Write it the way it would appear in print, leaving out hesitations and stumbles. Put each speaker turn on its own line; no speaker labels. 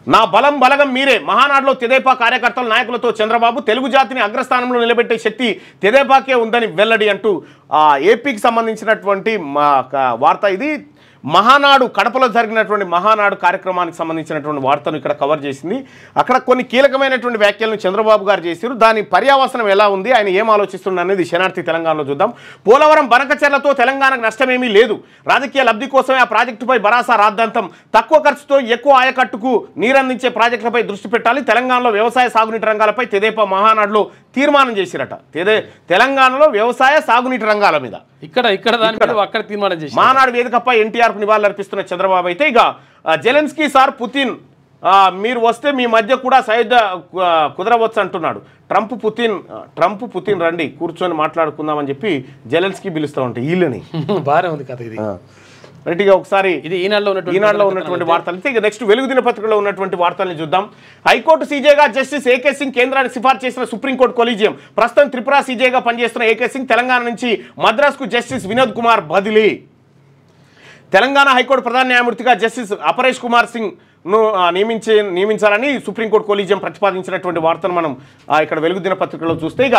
నా బలం బలగం మీరే. మహానాడులో తెదేపా కార్యకర్తల నాయకులతో చంద్రబాబు తెలుగు జాతిని అగ్రస్థానంలో నిలబెట్టే శక్తి తెదేపాకే ఉందని వెల్లడి అంటూ ఏపీకి సంబంధించినటువంటి వార్త ఇది. మహానాడు కడపలో జరిగినటువంటి మహానాడు కార్యక్రమానికి సంబంధించినటువంటి వార్తను ఇక్కడ కవర్ చేసింది. అక్కడ కొన్ని కీలకమైనటువంటి వ్యాఖ్యలను చంద్రబాబు గారు చేశారు. దాని పర్యావసనం ఎలా ఉంది, ఆయన ఏం ఆలోచిస్తున్నారు అనేది శనార్థి తెలంగాణలో చూద్దాం. పోలవరం బనకచెర్లతో తెలంగాణకు నష్టమేమీ లేదు. రాజకీయ లబ్ధి కోసమే ఆ ప్రాజెక్టుపై భరాసా రాద్ధాంతం. తక్కువ ఖర్చుతో ఎక్కువ ఆయకట్టుకు నీరందించే ప్రాజెక్టులపై దృష్టి పెట్టాలి. తెలంగాణలో వ్యవసాయ సాగునీటి రంగాలపై తెదేపా మహానాడులో తీర్మానం చేసిరట. తెలంగాణలో వ్యవసాయ సాగునీటి రంగాల మీద
అక్కడ తీర్మానం చేసి
మహానాడు వేదికపై ఎన్టీఆర్కు నివాళులర్పిస్తున్న చంద్రబాబు అయితే ఇక జెలెన్స్కీ సార్ పుతిన్ మీరు వస్తే మీ మధ్య కూడా సైద్య కుదరవచ్చు అంటున్నాడు. ట్రంప్ పుతిన్ రండి కూర్చొని మాట్లాడుకుందామని చెప్పి జెలెన్స్కీ పిలుస్తూ ఉంటాయి వీళ్ళని.
బాగానే ఉంది కదా ఇది.
రైట్గా ఒకసారి
ఇది ఈనాడులో
ఉన్నటువంటి వార్తలు. ఇక నెక్స్ట్ వెలుగు దినపత్రికలో ఉన్నటువంటి వార్తల్ని చూద్దాం. హైకోర్టు సీజేగా జస్టిస్ ఏకే సింగ్ కేంద్రానికి సిఫార్సు చేసిన సుప్రీంకోర్టు కొలీజియం. ప్రస్తుతం త్రిపుర సీజేగా పనిచేస్తున్న ఏకే సింగ్ తెలంగాణ నుంచి మద్రాసుకు జస్టిస్ వినోద్ కుమార్ బదిలీ. తెలంగాణ హైకోర్టు ప్రధాన న్యాయమూర్తిగా జస్టిస్ అపరేష్ కుమార్ సింగ్ ను నియమించాలని సుప్రీంకోర్టు కొలీజియం ప్రతిపాదించినటువంటి వార్తను మనం ఇక్కడ వెలుగు దినపత్రికలో చూస్తే ఇక